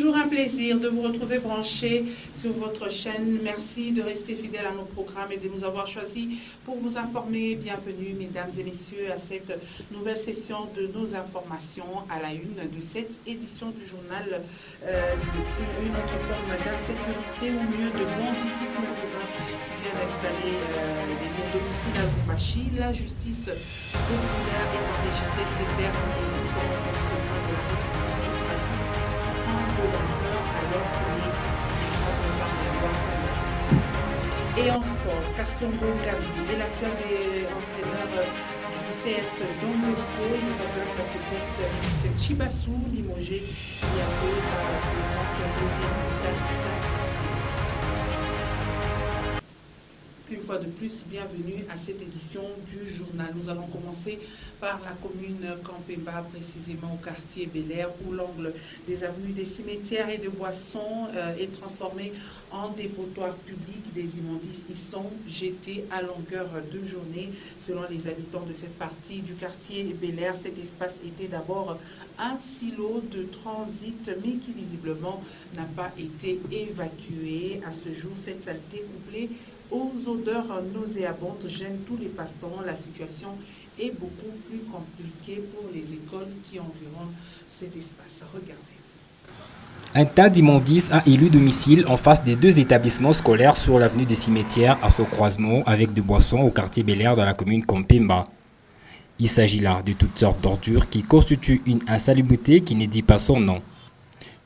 Toujours un plaisir de vous retrouver branchés sur votre chaîne. Merci de rester fidèles à nos programmes et de nous avoir choisis pour vous informer. Bienvenue, mesdames et messieurs, à cette nouvelle session de nos informations à la une de cette édition du journal. Une autre forme d'insécurité ou mieux de banditisme urbain qui vient d'installer les liens domicile à Lubumbashi. La justice populaire est enregistrée ces derniers temps dans ce coin de la République, une pratique qui prend de l'ampleur alors que les responsables par la loi congolaise. Et en sport, Kassongo Ngambi est l'actuel entraîneur du CS Don Bosco. Il remplace à ce poste Chibassou, limogé il y a peu par le manque de résultats satisfaisants. Une fois de plus, bienvenue à cette édition du journal. Nous allons commencer par la commune Campemba, précisément au quartier Bel-Air, où l'angle des avenues des cimetières et de Boissons est transformé en dépotoir public. Des immondices y sont jetés à longueur de journée. Selon les habitants de cette partie du quartier Bel-Air, cet espace était d'abord un silo de transit, mais qui visiblement n'a pas été évacué. À ce jour, cette saleté couplée aux odeurs nauséabondes gênent tous les passe-temps. La situation est beaucoup plus compliquée pour les écoles qui environnent cet espace. Regardez. Un tas d'immondices a élu domicile en face des deux établissements scolaires sur l'avenue des Cimetières à son croisement avec de Boissons au quartier Bel-Air dans la commune Campemba. Il s'agit là de toutes sortes d'ordures qui constituent une insalubrité qui ne dit pas son nom.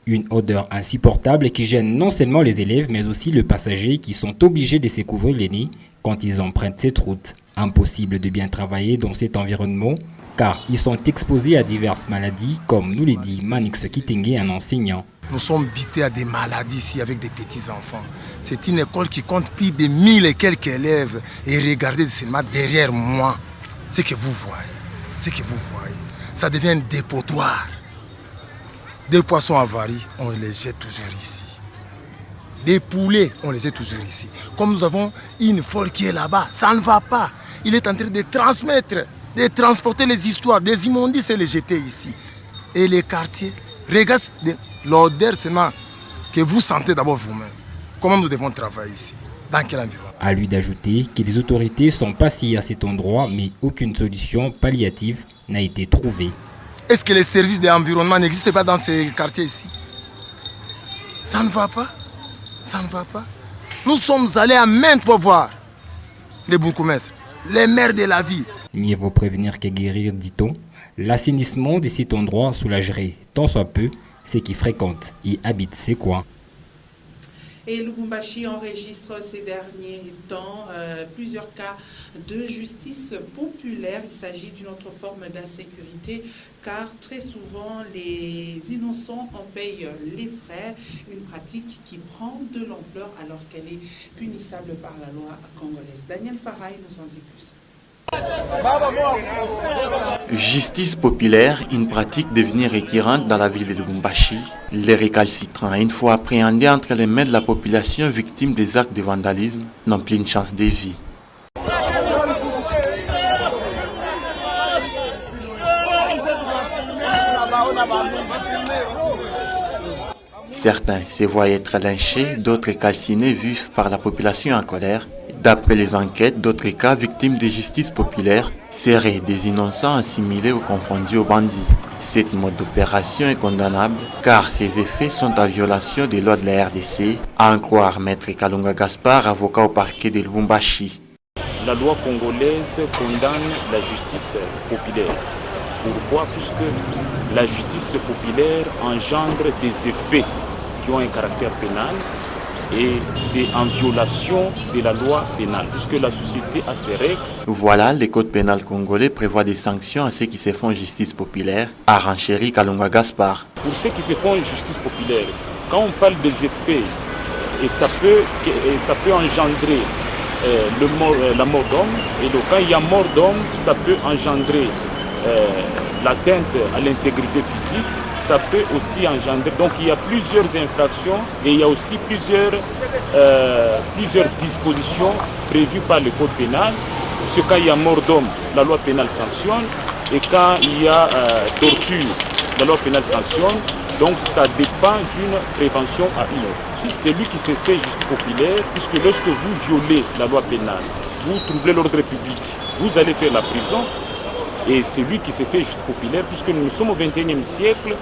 Une odeur insupportable qui gêne non seulement les élèves mais aussi les passagers qui sont obligés de se couvrir les nez quand ils empruntent cette route. Impossible de bien travailler dans cet environnement car ils sont exposés à diverses maladies comme nous le dit Manix Kitenge, un enseignant. Nous sommes bités à des maladies ici avec des petits-enfants. C'est une école qui compte plus de 1000 et quelques élèves. Et regardez seulement derrière moi ce que vous voyez. Ça devient un dépotoir. Des poissons avaries, on les jette toujours ici. Des poulets, on les jette toujours ici. Comme nous avons une folle qui est là-bas, ça ne va pas. Il est en train de transmettre, de transporter les histoires, des immondices et les jeter ici. Et les quartiers, regardez l'odeur seulement que vous sentez d'abord vous-même. Comment nous devons travailler ici? Dans quel environnement? À lui d'ajouter que les autorités sont passées à cet endroit, mais aucune solution palliative n'a été trouvée. Est-ce que les services d'environnement n'existent pas dans ces quartiers ici? Ça ne va pas. Ça ne va pas. Nous sommes allés à maintes fois voir les bourgmestres, les maires de la ville. Mieux vaut prévenir que guérir, dit-on. L'assainissement de cet endroit soulagerait tant soit peu ceux qui fréquentent et habitent ces coins. Et Lubumbashi enregistre ces derniers temps plusieurs cas de justice populaire. Il s'agit d'une autre forme d'insécurité car très souvent les innocents en payent les frais. Une pratique qui prend de l'ampleur alors qu'elle est punissable par la loi congolaise. Daniel Faray nous en dit plus. Justice populaire, une pratique devenue récurrente dans la ville de Lubumbashi. Les récalcitrants, une fois appréhendés entre les mains de la population victime des actes de vandalisme, n'ont plus une chance de vie. Certains se voient être lynchés, d'autres calcinés vifs par la population en colère. D'après les enquêtes, d'autres cas victimes de justice populaire seraient des innocents assimilés ou confondus aux bandits. Cette mode d'opération est condamnable car ses effets sont en violation des lois de la RDC, à en croire Maître Kalunga Gaspard, avocat au parquet de Lubumbashi. La loi congolaise condamne la justice populaire. Pourquoi? Puisque la justice populaire engendre des effets qui ont un caractère pénal. Et c'est en violation de la loi pénale, puisque la société a ses règles. Voilà, le code pénal congolais prévoit des sanctions à ceux qui se font justice populaire, a renchéri Kalunga Gaspard. Pour ceux qui se font justice populaire, quand on parle des effets, et ça peut engendrer la mort d'homme, et donc quand il y a mort d'homme, ça peut engendrer l'atteinte à l'intégrité physique, ça peut aussi engendrer. Donc il y a plusieurs infractions et il y a aussi plusieurs dispositions prévues par le code pénal. Parce que quand il y a mort d'homme, la loi pénale sanctionne. Et quand il y a torture, la loi pénale sanctionne. Donc ça dépend d'une prévention à une autre. C'est lui qui s'est fait justice populaire, puisque lorsque vous violez la loi pénale, vous troublez l'ordre public, vous allez faire la prison. Et c'est lui qui s'est fait justice populaire, puisque nous sommes au XXIe siècle,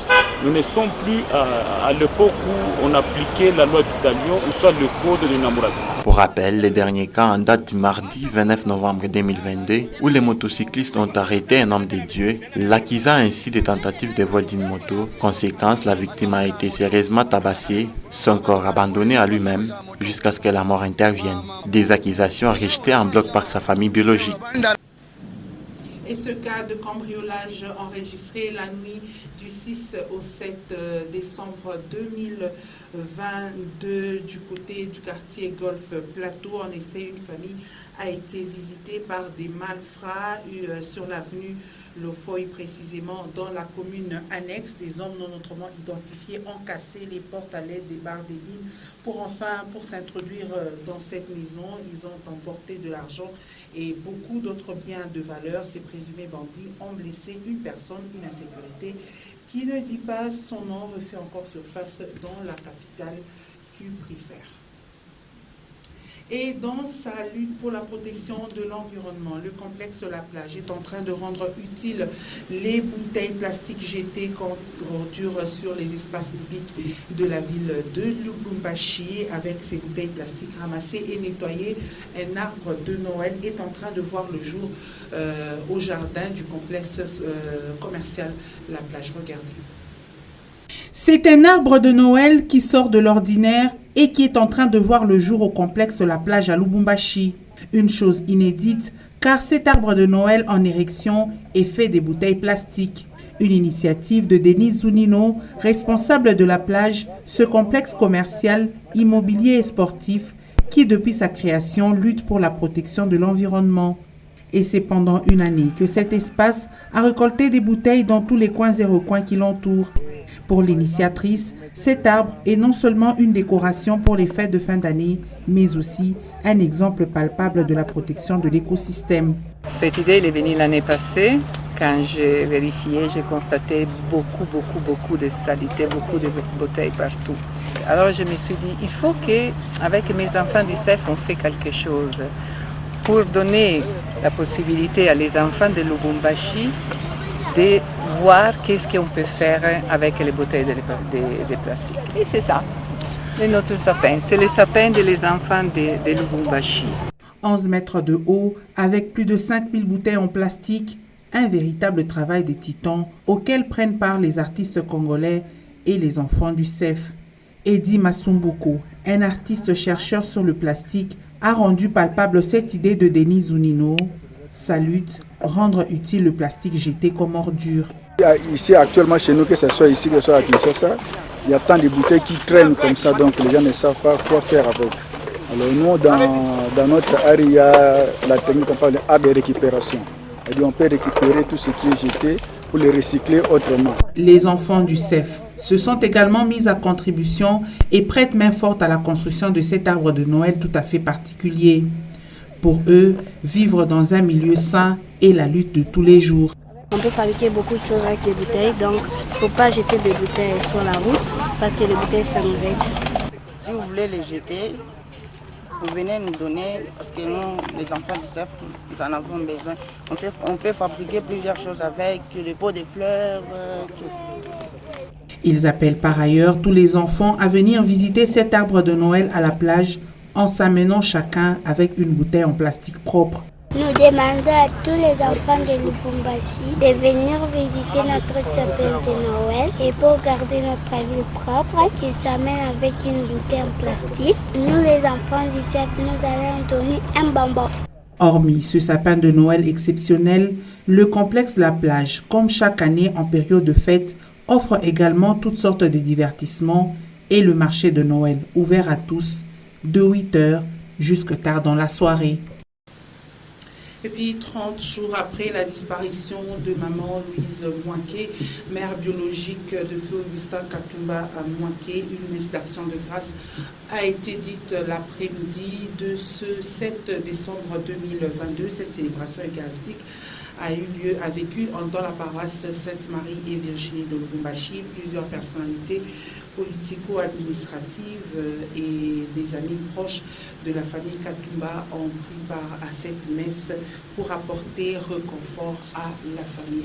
nous ne sommes plus à l'époque où on appliquait la loi du talion, ou soit le code de Namourabi. Pour rappel, les derniers cas en date du mardi 29 novembre 2022, où les motocyclistes ont arrêté un homme de Dieu, l'accusant ainsi des tentatives de vol d'une moto. Conséquence, la victime a été sérieusement tabassée, son corps abandonné à lui-même, jusqu'à ce que la mort intervienne. Des accusations rejetées en bloc par sa famille biologique. Et ce cas de cambriolage enregistré la nuit du 6 au 7 décembre 2022 du côté du quartier Golfe Plateau. En effet, une famille a été visitée par des malfrats sur l'avenue Lofoy, précisément dans la commune annexe. Des hommes non autrement identifiés ont cassé les portes à l'aide des barres d'ébène pour s'introduire dans cette maison. Ils ont emporté de l'argent et beaucoup d'autres biens de valeur. Ces présumés bandits ont blessé une personne, une insécurité qui ne dit pas son nom, refait encore surface dans la capitale cuprifère. Et dans sa lutte pour la protection de l'environnement, le complexe La Plage est en train de rendre utile les bouteilles plastiques jetées comme ordures sur les espaces publics de la ville de Lubumbashi. Avec ces bouteilles plastiques ramassées et nettoyées, un arbre de Noël est en train de voir le jour au jardin du complexe commercial La Plage. Regardez. C'est un arbre de Noël qui sort de l'ordinaire et qui est en train de voir le jour au complexe La Plage à Lubumbashi. Une chose inédite, car cet arbre de Noël en érection est fait des bouteilles plastiques. Une initiative de Denis Zunino, responsable de La Plage, ce complexe commercial, immobilier et sportif qui, depuis sa création, lutte pour la protection de l'environnement. Et c'est pendant une année que cet espace a récolté des bouteilles dans tous les coins et recoins qui l'entourent. Pour l'initiatrice, cet arbre est non seulement une décoration pour les fêtes de fin d'année, mais aussi un exemple palpable de la protection de l'écosystème. Cette idée elle est venue l'année passée. Quand j'ai vérifié, j'ai constaté beaucoup de saleté, beaucoup de bouteilles partout. Alors je me suis dit, il faut qu'avec mes enfants du CEF, on fait quelque chose pour donner la possibilité à les enfants de Lubumbashi de voir qu'est-ce qu'on peut faire avec les bouteilles de plastique. Et c'est ça, notre sapin. C'est le sapin des enfants de Lubumbashi. 11 mètres de haut, avec plus de 5000 bouteilles en plastique, un véritable travail des titans auquel prennent part les artistes congolais et les enfants du CEF. Eddy Masumbuko, un artiste chercheur sur le plastique, a rendu palpable cette idée de Denis Zunino. Sa lutte, rendre utile le plastique jeté comme ordure. Ici actuellement chez nous, que ce soit ici, que ce soit à Kinshasa, il y a tant de bouteilles qui traînent comme ça, donc les gens ne savent pas quoi faire avec. Alors nous, dans notre art, il y a la technique qu'on parle d'art de récupération. C'est-à-dire on peut récupérer tout ce qui est jeté pour le recycler autrement. Les enfants du CEF se sont également mis à contribution et prêtent main forte à la construction de cet arbre de Noël tout à fait particulier. Pour eux, vivre dans un milieu sain est la lutte de tous les jours. On peut fabriquer beaucoup de choses avec les bouteilles, donc il ne faut pas jeter des bouteilles sur la route parce que les bouteilles, ça nous aide. Si vous voulez les jeter, vous venez nous donner, parce que nous, les enfants du CEF, nous en avons besoin. On peut fabriquer plusieurs choses avec, les pots de fleurs, tout. Ils appellent par ailleurs tous les enfants à venir visiter cet arbre de Noël à la plage en s'amenant chacun avec une bouteille en plastique propre. Nous demandons à tous les enfants de Lubumbashi de venir visiter notre sapin de Noël et pour garder notre ville propre, qu'ils s'amènent avec une bouteille en plastique. Nous, les enfants du CEF, nous allons donner un bonbon. Hormis ce sapin de Noël exceptionnel, le complexe La Plage, comme chaque année en période de fête, offre également toutes sortes de divertissements et le marché de Noël, ouvert à tous, de 8h jusqu'à tard dans la soirée. Et puis 30 jours après la disparition de maman Louise Mouaké, mère biologique de feu Augustin Katumba à Mouaké, une messe d'action de grâce a été dite l'après-midi de ce 7 décembre 2022. Cette célébration eucharistique a vécu dans la paroisse Sainte-Marie et Virginie de Lubumbashi. Plusieurs personnalités politico-administratives et des amis proches de la famille Katumba ont pris part à cette messe pour apporter réconfort à la famille.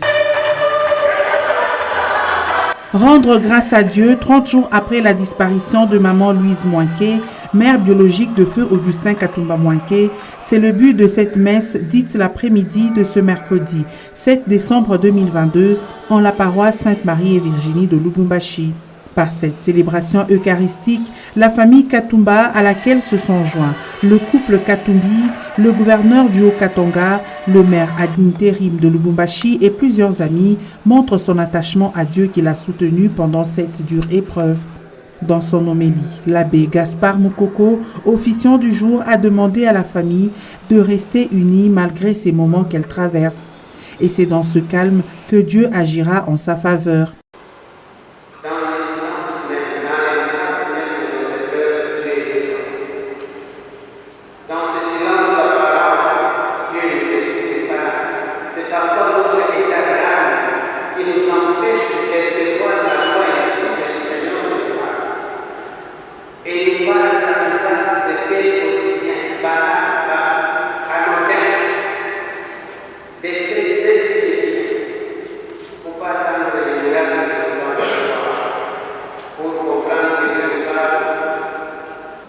Rendre grâce à Dieu 30 jours après la disparition de maman Louise Mwanké, mère biologique de feu Augustin Katumba Mwanké, c'est le but de cette messe dite l'après-midi de ce mercredi 7 décembre 2022 en la paroisse Sainte-Marie et Virginie de Lubumbashi. Par cette célébration eucharistique, la famille Katumba à laquelle se sont joints le couple Katumbi, le gouverneur du Haut-Katanga, le maire ad intérim de Lubumbashi et plusieurs amis montrent son attachement à Dieu qui l'a soutenu pendant cette dure épreuve. Dans son homélie, l'abbé Gaspard Moukoko, officiant du jour, a demandé à la famille de rester unie malgré ces moments qu'elle traverse. Et c'est dans ce calme que Dieu agira en sa faveur.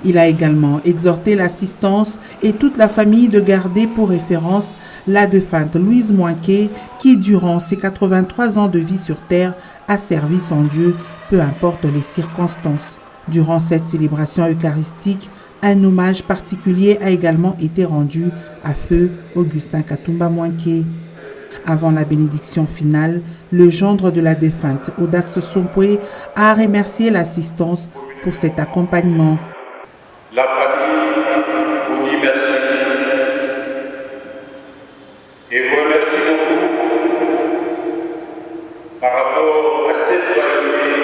Il a également exhorté l'assistance et toute la famille de garder pour référence la défunte Louise Mwanké qui, durant ses 83 ans de vie sur terre, a servi son Dieu, peu importe les circonstances. Durant cette célébration eucharistique, un hommage particulier a également été rendu à feu Augustin Katumba Mwanké. Avant la bénédiction finale, le gendre de la défunte, Audax Sompoué, a remercié l'assistance pour cet accompagnement. La famille vous dit merci et vous remercie beaucoup par rapport à cette loyauté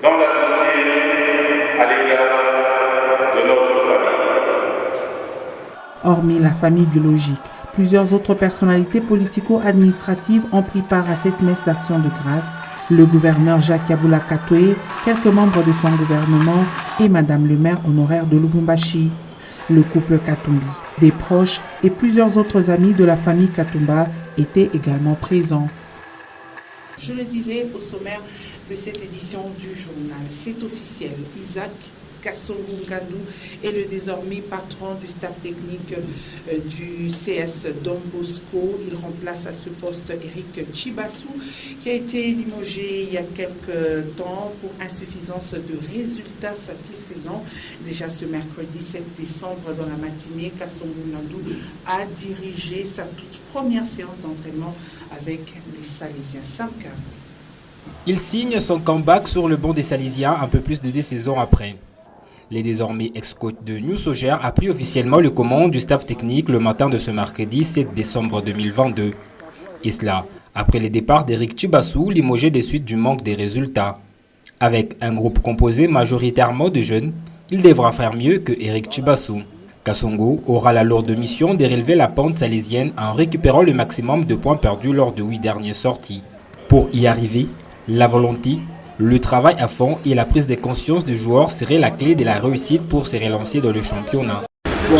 dans l'amitié à l'égard de notre famille. Hormis la famille biologique, plusieurs autres personnalités politico-administratives ont pris part à cette messe d'action de grâce. Le gouverneur Jacques Yaboula Katoué, quelques membres de son gouvernement et Madame le maire honoraire de Lubumbashi. Le couple Katumbi, des proches et plusieurs autres amis de la famille Katumba étaient également présents. Je le disais au sommaire de cette édition du journal, c'est officiel, Isaac Kassongo Ngandou est le désormais patron du staff technique du CS Don Bosco. Il remplace à ce poste Eric Chibassou qui a été limogé il y a quelques temps pour insuffisance de résultats satisfaisants. Déjà ce mercredi 7 décembre dans la matinée, Kassongo Ngandou a dirigé sa toute première séance d'entraînement avec les Salésiens. Samka. Il signe son comeback sur le banc des Salésiens un peu plus de 2 saisons après. Les désormais ex-coach de New Soger a pris officiellement le commande du staff technique le matin de ce mercredi 7 décembre 2022. Et cela, après les départs d'Eric Chibassou, limogé des suites du manque des résultats. Avec un groupe composé majoritairement de jeunes, il devra faire mieux que Eric Chibassou. Kassongo aura la lourde mission de relever la pente salésienne en récupérant le maximum de points perdus lors de 8 dernières sorties. Pour y arriver, la volonté, le travail à fond et la prise de conscience du joueur serait la clé de la réussite pour se relancer dans le championnat. Si on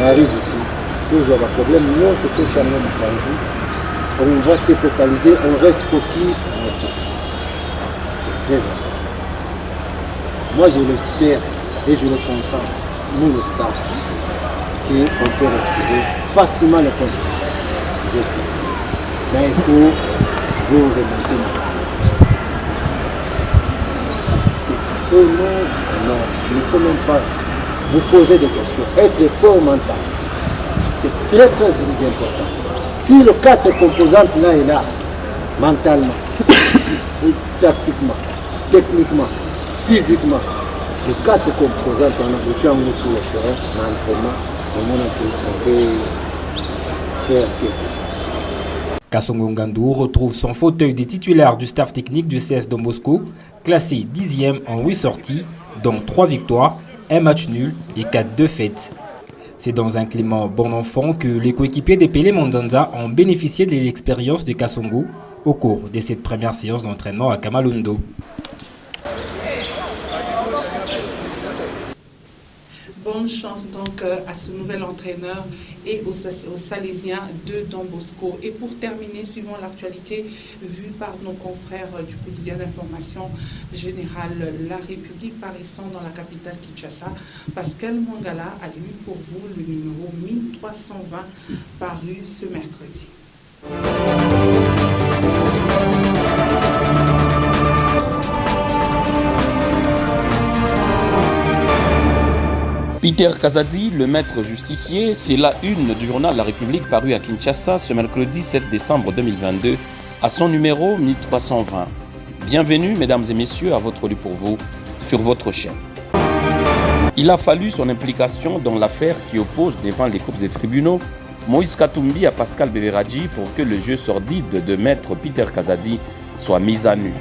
arrive ici, tous aura problème, non, c'est que on va se focaliser, on reste focus. C'est très important. Moi je l'espère et je le consens, nous le staff, qu'on peut récupérer facilement le compte. Mais il faut vous remonter. Non, il ne faut même pas vous poser des questions. Être fort mental, c'est très très important. Si le 4 composantes là est là, mentalement, tactiquement, techniquement, physiquement, les 4 composantes, on a bouché en sur le terrain, l'entraînement, on peut faire quelque chose. Kasongo Ngandou retrouve son fauteuil de titulaire du staff technique du CS Don Bosco, classé 10e en 8 sorties, dont 3 victoires, 1 match nul et 4 défaites. C'est dans un climat bon enfant que les coéquipiers des Pélé Manzanza ont bénéficié de l'expérience de Kasongo au cours de cette première séance d'entraînement à Kamalundo. Bonne chance donc à ce nouvel entraîneur et aux Salésiens de Don Bosco. Et pour terminer, suivant l'actualité vue par nos confrères du quotidien d'information générale La République paraissant dans la capitale Kinshasa, Pascal Mangala a lu pour vous le numéro 1320 paru ce mercredi. Peter Kazadi, le maître justicier, c'est la une du journal La République paru à Kinshasa ce mercredi 7 décembre 2022 à son numéro 1320. Bienvenue mesdames et messieurs à votre lu pour vous sur votre chaîne. Il a fallu son implication dans l'affaire qui oppose devant les cours des tribunaux Moïse Katumbi à Pascal Beveradji pour que le jeu sordide de maître Peter Kazadi soit mis à nu.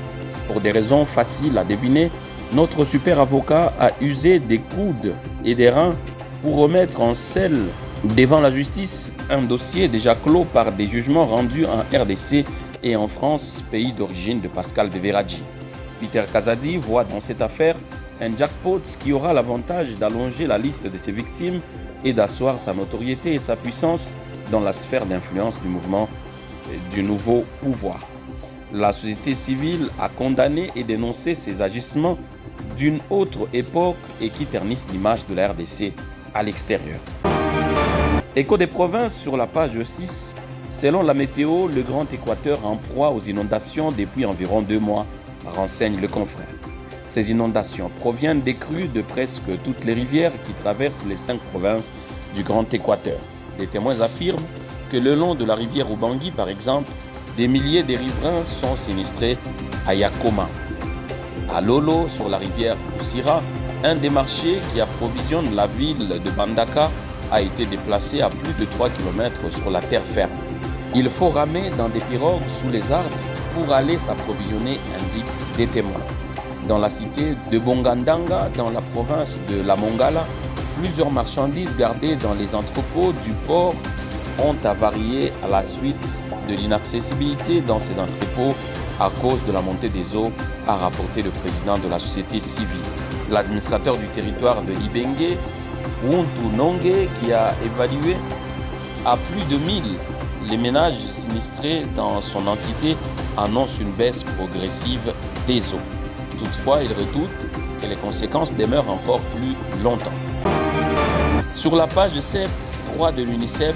Pour des raisons faciles à deviner, notre super avocat a usé des coudes et des reins pour remettre en selle devant la justice un dossier déjà clos par des jugements rendus en RDC et en France, pays d'origine de Pascal Beveradji. Peter Kazadi voit dans cette affaire un jackpot qui aura l'avantage d'allonger la liste de ses victimes et d'asseoir sa notoriété et sa puissance dans la sphère d'influence du mouvement du nouveau pouvoir. La société civile a condamné et dénoncé ces agissements d'une autre époque et qui ternissent l'image de la RDC à l'extérieur. Écho des provinces sur la page 6. Selon la météo, le Grand Équateur en proie aux inondations depuis environ 2 mois, renseigne le confrère. Ces inondations proviennent des crues de presque toutes les rivières qui traversent les 5 provinces du Grand Équateur. Des témoins affirment que le long de la rivière Ubangui, par exemple, des milliers de riverains sont sinistrés à Yakoma. À Lolo, sur la rivière Poussira, un des marchés qui approvisionne la ville de Bandaka a été déplacé à plus de 3 km sur la terre ferme. Il faut ramer dans des pirogues sous les arbres pour aller s'approvisionner, indiquent des témoins. Dans la cité de Bongandanga, dans la province de la Mongala, plusieurs marchandises gardées dans les entrepôts du port ont avarié à la suite de l'inaccessibilité dans ces entrepôts à cause de la montée des eaux, a rapporté le président de la société civile. L'administrateur du territoire de Libenge, Wuntu Nonge, qui a évalué à plus de 1000 les ménages sinistrés dans son entité, annonce une baisse progressive des eaux. Toutefois, il redoute que les conséquences demeurent encore plus longtemps. Sur la page 7, 3 de l'UNICEF,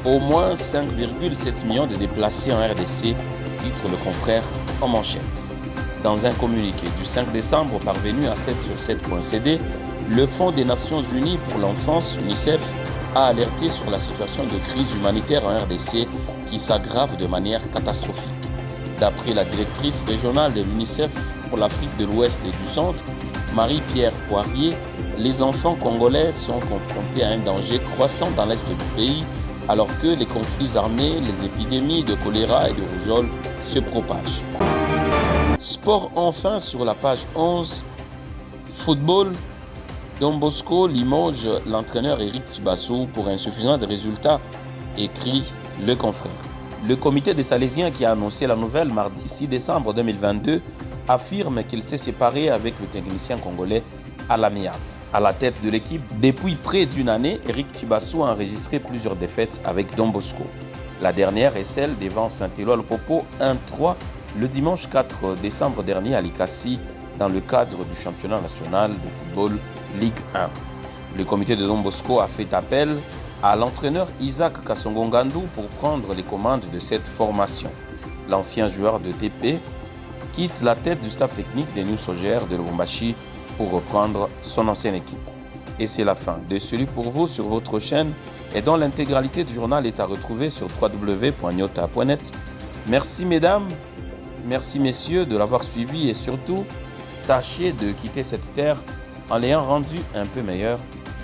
au moins 5,7 millions de déplacés en RDC, titre le confrère en manchette. Dans un communiqué du 5 décembre parvenu à 7sur7.cd, le Fonds des Nations Unies pour l'enfance, UNICEF, a alerté sur la situation de crise humanitaire en RDC qui s'aggrave de manière catastrophique. D'après la directrice régionale de l'UNICEF pour l'Afrique de l'Ouest et du Centre, Marie-Pierre Poirier, les enfants congolais sont confrontés à un danger croissant dans l'est du pays, alors que les conflits armés, les épidémies de choléra et de rougeole se propagent. Sport enfin sur la page 11. Football, Don Bosco limoge l'entraîneur Eric Chibassou pour insuffisance de résultats, écrit le confrère. Le comité des Salésiens qui a annoncé la nouvelle mardi 6 décembre 2022 affirme qu'il s'est séparé avec le technicien congolais à l'amiable. À la tête de l'équipe, depuis près d'une année, Eric Chibassou a enregistré plusieurs défaites avec Don Bosco. La dernière est celle devant Saint-Éloi le Popo 1-3 le dimanche 4 décembre dernier à Likasi dans le cadre du championnat national de football Ligue 1. Le comité de Don Bosco a fait appel à l'entraîneur Isaac Kasongo Ngandou pour prendre les commandes de cette formation. L'ancien joueur de TP quitte la tête du staff technique des New Soldiers de Lubumbashi pour reprendre son ancienne équipe. Et c'est la fin de celui pour vous sur votre chaîne et dont l'intégralité du journal est à retrouver sur www.nyota.net. Merci mesdames, merci messieurs de l'avoir suivi et surtout, tâchez de quitter cette terre en l'ayant rendu un peu meilleur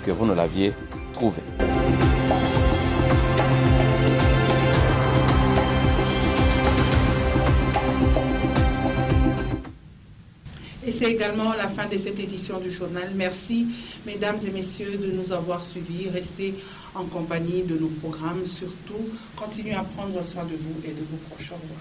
que vous ne l'aviez trouvé. c'est également la fin de cette édition du journal. Merci, mesdames et messieurs, de nous avoir suivis. Restez en compagnie de nos programmes. Surtout, continuez à prendre soin de vous et de vos proches. Au revoir.